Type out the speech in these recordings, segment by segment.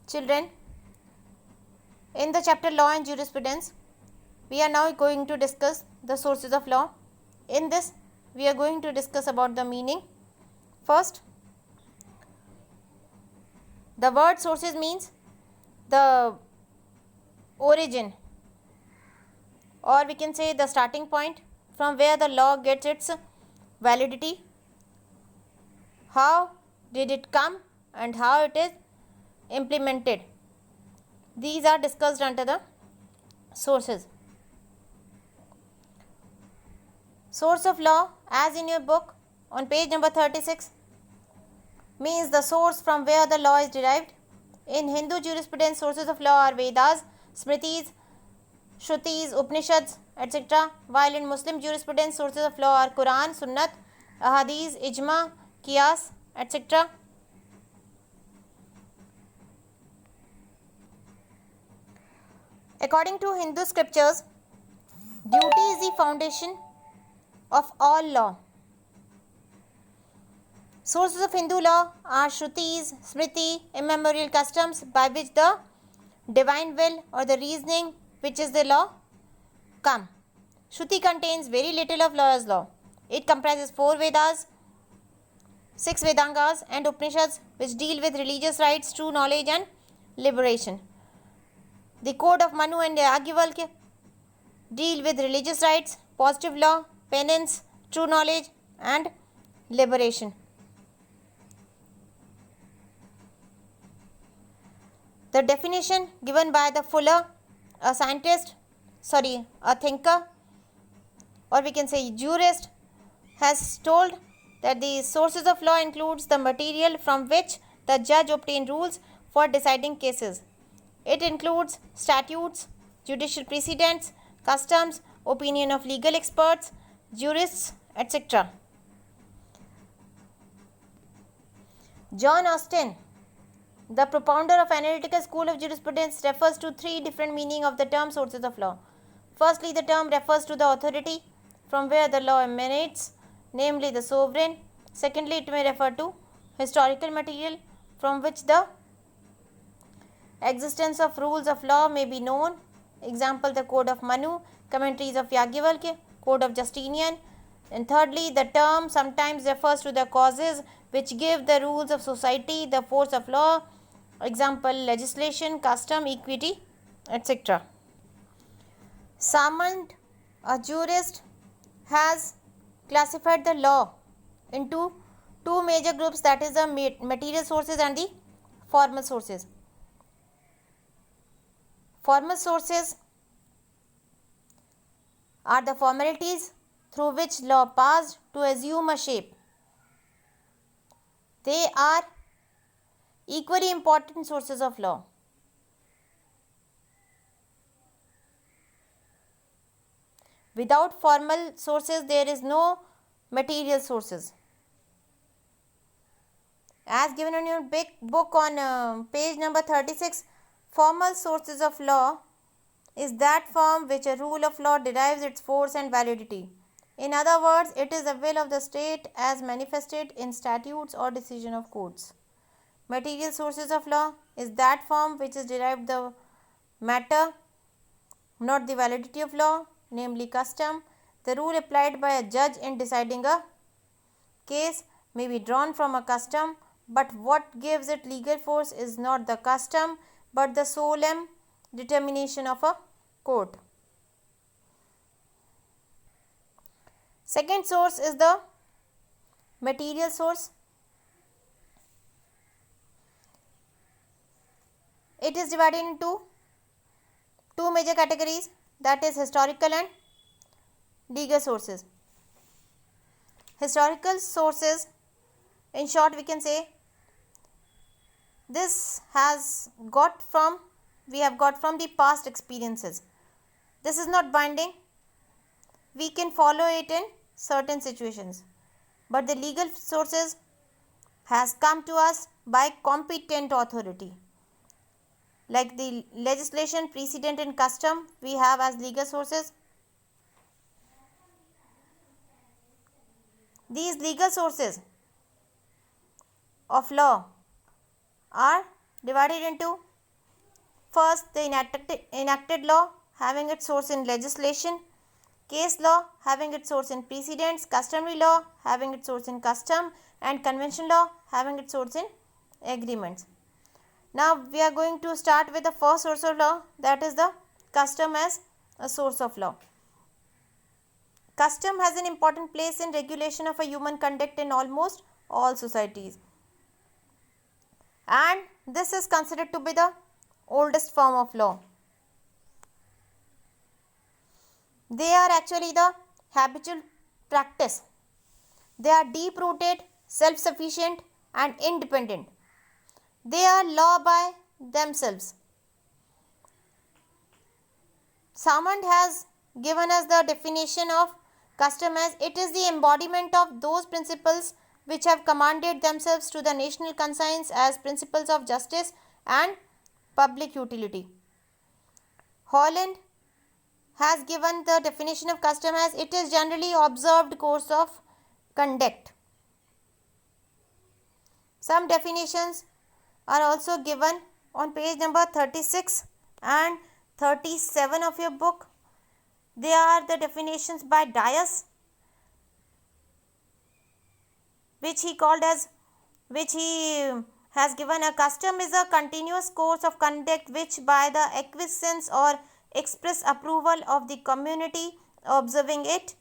Children, in the chapter Law and Jurisprudence, we are now going to discuss the sources of law. In this, we are going to discuss about the meaning. First, the word sources means the origin, or we can say the starting point from where the law gets its validity. How did it come and how it is implemented? These are discussed under the sources. Source of law, as in your book on page number 36, means the source from where the law is derived. In Hindu jurisprudence, sources of law are Vedas, Smritis, Shrutis, Upanishads, etc. While in Muslim jurisprudence, sources of law are Quran, Sunnat, Ahadith, Ijma, Qiyas, etc. According to Hindu scriptures, duty is the foundation of all law. Sources of Hindu law are Shrutis, Smriti, immemorial customs by which the divine will or the reasoning which is the law come. Shruti contains very little of law as law. It comprises 4 Vedas, 6 Vedangas and Upanishads which deal with religious rights, true knowledge and liberation. The code of Manu and Yajnavalkya deal with religious rights, positive law, penance, true knowledge and liberation. The definition given by the Fuller, a thinker, or we can say jurist, has told that the sources of law includes the material from which the judge obtains rules for deciding cases. It includes statutes, judicial precedents, customs, opinion of legal experts, jurists, etc. John Austin, the propounder of analytical school of jurisprudence, refers to 3 different meanings of the term sources of law. Firstly, the term refers to the authority from where the law emanates, namely the sovereign. Secondly, it may refer to historical material from which the existence of rules of law may be known. Example, the Code of Manu, commentaries of Yajnavalkya, Code of Justinian. And thirdly, the term sometimes refers to the causes which give the rules of society the force of law. Example, legislation, custom, equity, etc. Samand, a jurist, has classified the law into 2 major groups, that is the material sources and the formal sources. Formal sources are the formalities through which law passed to assume a shape. They are equally important sources of law. Without formal sources, there is no material sources. As given in your big book on page number 36, formal sources of law is that from which a rule of law derives its force and validity. In other words, it is the will of the state as manifested in statutes or decision of courts. Material sources of law is that from which is derived the matter, not the validity of law, namely custom. The rule applied by a judge in deciding a case may be drawn from a custom, but what gives it legal force is not the custom, but the solemn determination of a court. Second source is the material source. It is divided into 2 major categories, that is historical and legal sources. Historical sources, in short we can say, this we have got from the past experiences. This is not binding. We can follow it in certain situations. But the legal sources has come to us by competent authority. Like the legislation, precedent and custom we have as legal sources. These legal sources of law are divided into First, the enacted law having its source in legislation, case law having its source in precedents, customary law having its source in custom, and convention law having its source in agreements. Now we are going to start with the first source of law, that is the custom as a source of law. Custom has an important place in regulation of a human conduct in almost all societies, and this is considered to be the oldest form of law. They are actually the habitual practice. They are deep rooted, self-sufficient and independent. They are law by themselves. Samand has given us the definition of custom as it is the embodiment of those principles which have commanded themselves to the national conscience as principles of justice and public utility. Holland has given the definition of custom as it is generally observed course of conduct. Some definitions are also given on page number 36 and 37 of your book. They are the definitions by Dias, which he has given a custom is a continuous course of conduct which by the acquiescence or express approval of the community observing it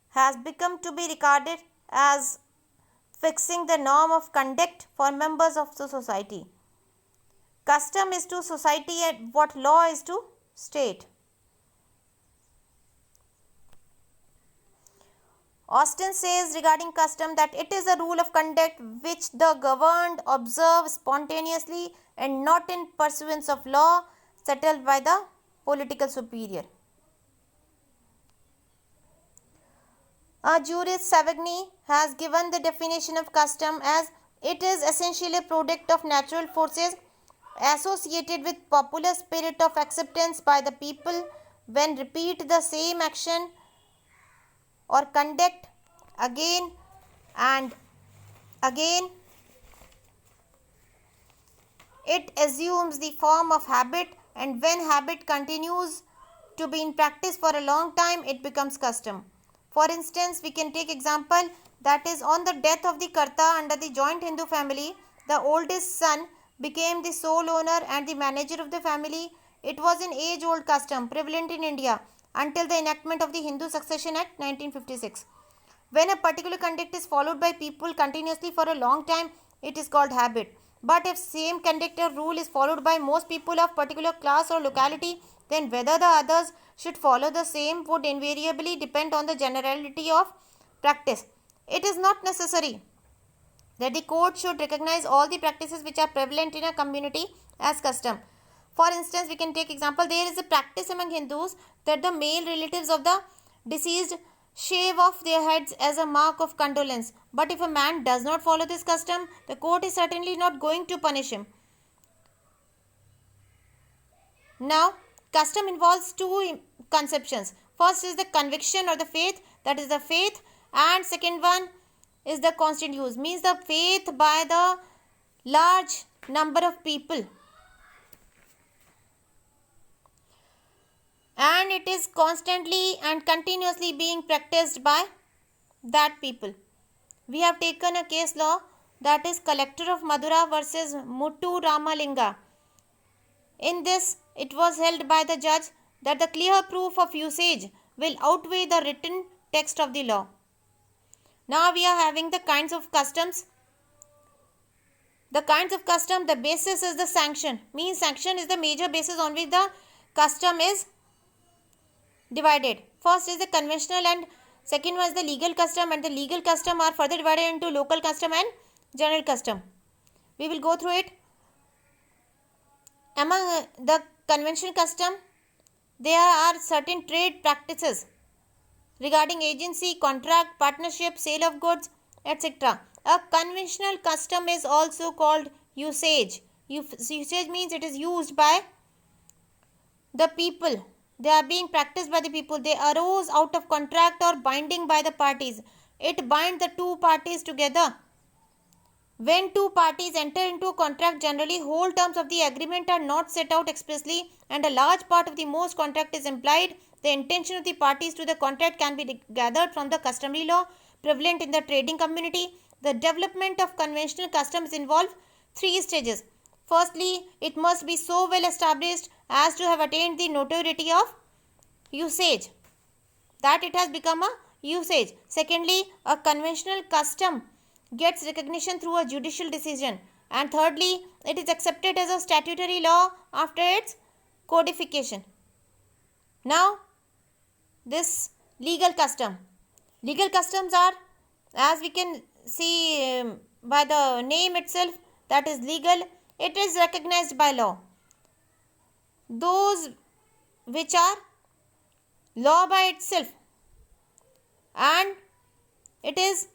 has become to be regarded as fixing the norm of conduct for members of the society. Custom is to society and what law is to state. Austin says regarding custom that it is a rule of conduct which the governed observe spontaneously and not in pursuance of law settled by the political superior. Juris Savigny has given the definition of custom as it is essentially a product of natural forces associated with popular spirit of acceptance by the people when repeat the same action or conduct again and again. It assumes the form of habit, and when habit continues to be in practice for a long time, it becomes custom. For instance, we can take example that is on the death of the Karta under the joint Hindu family, the oldest son became the sole owner and the manager of the family. It was an age-old custom prevalent in India until the enactment of the Hindu Succession Act 1956. When a particular conduct is followed by people continuously for a long time, it is called habit. But if same conduct or rule is followed by most people of particular class or locality, then whether the others should follow the same would invariably depend on the generality of practice. It is not necessary that the court should recognize all the practices which are prevalent in a community as custom. For instance, we can take example, there is a practice among Hindus that the male relatives of the deceased shave off their heads as a mark of condolence. But if a man does not follow this custom, the court is certainly not going to punish him. Now, custom involves two conceptions. First is the conviction or the faith, that is the faith, and second one is the constant use, means the faith by the large number of people. And it is constantly and continuously being practiced by that people. We have taken a case law, that is Collector of Madura versus Muttu Ramalinga. In this, it was held by the judge that the clear proof of usage will outweigh the written text of the law. Now we are having the kinds of customs. The kinds of custom, the basis is the sanction. Means sanction is the major basis on which the custom is divided. First is the conventional and second one is the legal custom, and the legal custom are further divided into local custom and general custom. We will go through it. Among the conventional custom, there are certain trade practices regarding agency, contract, partnership, sale of goods, etc. A conventional custom is also called usage. Usage means it is used by the people. They are being practiced by the people. They arose out of contract or binding by the parties. It binds the two parties together When two parties enter into a contract, generally whole terms of the agreement are not set out expressly and a large part of the most contract is implied. The intention of the parties to the contract can be gathered from the customary law prevalent in the trading community. The development of conventional customs involve three stages. Firstly, it must be so well established as to have attained the notoriety of usage, that it has become a usage. Secondly, a conventional custom gets recognition through a judicial decision. And thirdly, it is accepted as a statutory law after its codification. Now, this legal custom. Legal customs are, as we can see by the name itself, that is legal. It is recognized by law. Those which are law by itself, and it is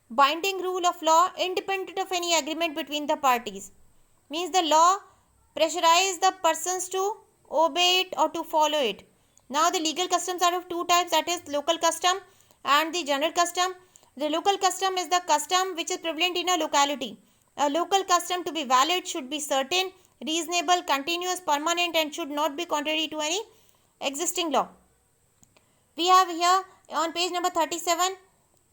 binding rule of law independent of any agreement between the parties. Means the law pressurizes the persons to obey it or to follow it. Now the legal customs are of two types, that is local custom and the general custom. The local custom is the custom which is prevalent in a locality. A local custom to be valid should be certain, reasonable, continuous, permanent, and should not be contrary to any existing law. We have here on page number 37,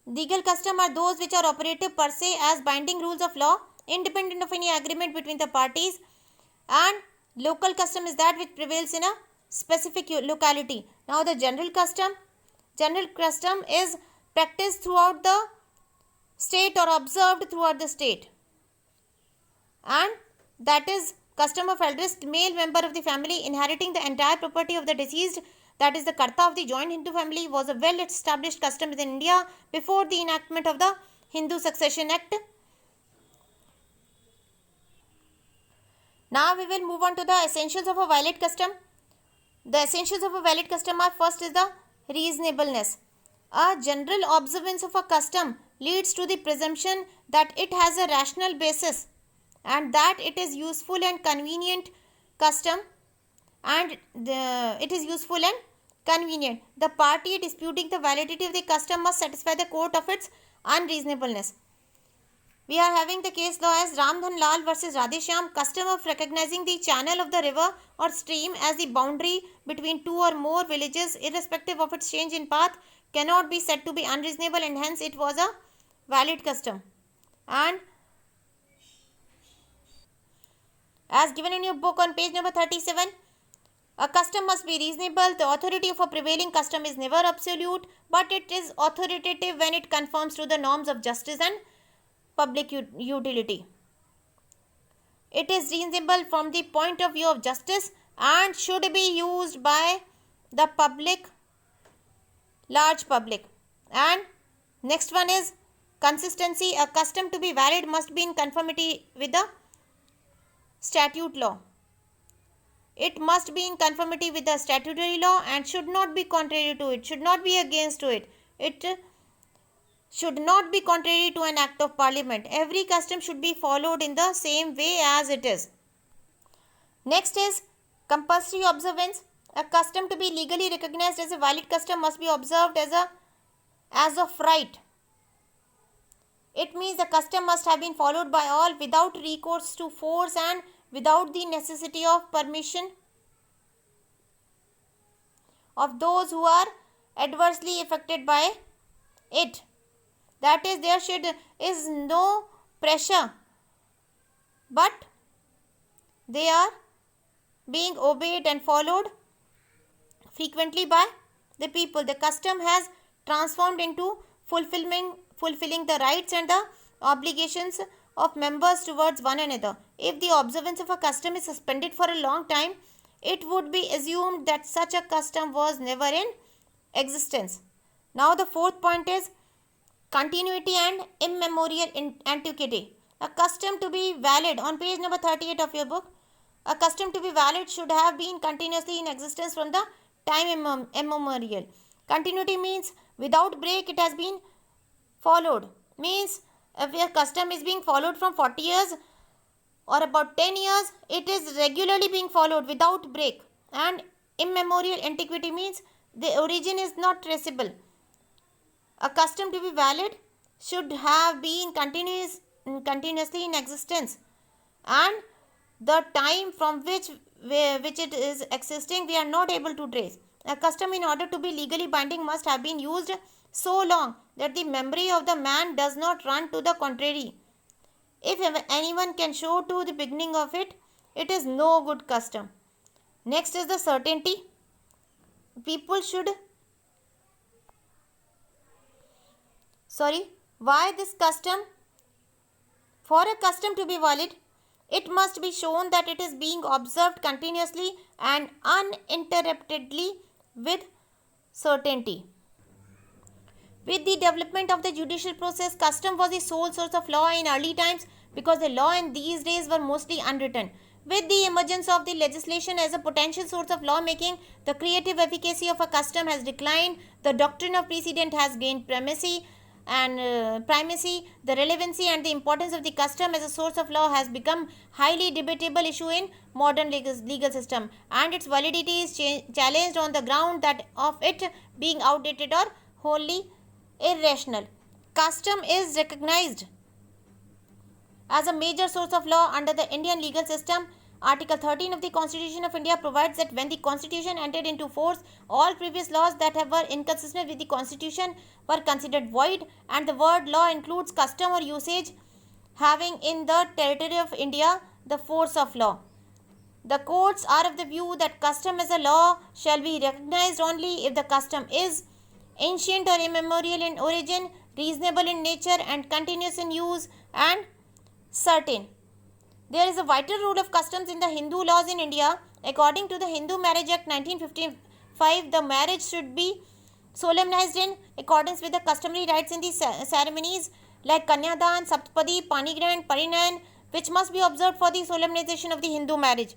legal custom are those which are operative per se as binding rules of law, independent of any agreement between the parties, and local custom is that which prevails in a specific locality. Now the general custom is practiced throughout the state or observed throughout the state, and that is custom of eldest male member of the family inheriting the entire property of the deceased, that is the Karta of the joint Hindu family, was a well established custom in India before the enactment of the Hindu Succession Act. Now we will move on to the essentials of a valid custom. The essentials of a valid custom are, first is the reasonableness. A general observance of a custom leads to the presumption that it has a rational basis and that it is useful and convenient custom, and it is useful and convenient. The party disputing the validity of the custom must satisfy the court of its unreasonableness. We are having the case law as Ramdhan Lal versus Radheshyam. Custom of recognizing the channel of the river or stream as the boundary between two or more villages irrespective of its change in path cannot be said to be unreasonable, and hence it was a valid custom. And as given in your book on page number 37, a custom must be reasonable. The authority of a prevailing custom is never absolute, but it is authoritative when it conforms to the norms of justice and public utility. It is reasonable from the point of view of justice and should be used by the public, large public. And next one is consistency. A custom to be valid must be in conformity with the statute law. It must be in conformity with the statutory law and should not be contrary to it, should not be against to it. It should not be contrary to an act of parliament. Every custom should be followed in the same way as it is. Next is compulsory observance. A custom to be legally recognized as a valid custom must be observed as of right. It means the custom must have been followed by all without recourse to force and without the necessity of permission of those who are adversely affected by it. That is, there is no pressure, but they are being obeyed and followed frequently by the people. The custom has transformed into fulfilling the rights and the obligations of members towards one another. If the observance of a custom is suspended for a long time, it would be assumed that such a custom was never in existence. Now the fourth point is continuity and immemorial antiquity. A custom to be valid, on page number 38 of your book, a custom to be valid should have been continuously in existence from the time immemorial. Continuity means without break it has been followed. Means if a custom is being followed from 40 years or about 10 years, it is regularly being followed without break. And immemorial antiquity means the origin is not traceable. A custom to be valid should have been continuously in existence, and the time from which it is existing we are not able to trace. A custom, in order to be legally binding, must have been used so long that the memory of the man does not run to the contrary. If anyone can show to the beginning of it, it is no good custom. Next is the certainty. People should why this custom? For a custom to be valid, it must be shown that it is being observed continuously and uninterruptedly with certainty. With the development of the judicial process, custom was the sole source of law in early times because the law in these days were mostly unwritten. With the emergence of the legislation as a potential source of lawmaking, the creative efficacy of a custom has declined, the doctrine of precedent has gained primacy, the relevancy and the importance of the custom as a source of law has become highly debatable issue in modern legal system, and its validity is challenged on the ground that of it being outdated or wholly irrational. Custom is recognized as a major source of law under the Indian legal system. Article 13 of the Constitution of India provides that when the Constitution entered into force, all previous laws that were inconsistent with the Constitution were considered void, and the word law includes custom or usage having in the territory of India the force of law. The courts are of the view that custom as a law shall be recognized only if the custom is ancient or immemorial in origin, reasonable in nature and continuous in use, and certain. There is a vital role of customs in the Hindu laws in India. According to the Hindu Marriage Act 1955, the marriage should be solemnized in accordance with the customary rites in the ceremonies like Kanyadan, Saptapadi, Panigrahan, Parinayan, which must be observed for the solemnization of the Hindu marriage.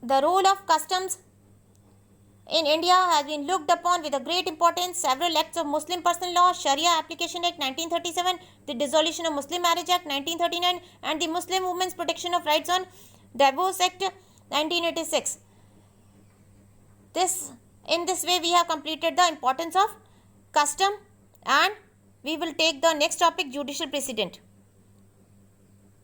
The role of customs in India has been looked upon with a great importance. Several acts of Muslim personal law, Sharia Application Act 1937, the Dissolution of Muslim Marriage Act 1939, and the Muslim Women's Protection of Rights on Divorce Act 1986. In this way, we have completed the importance of custom, and we will take the next topic, judicial precedent.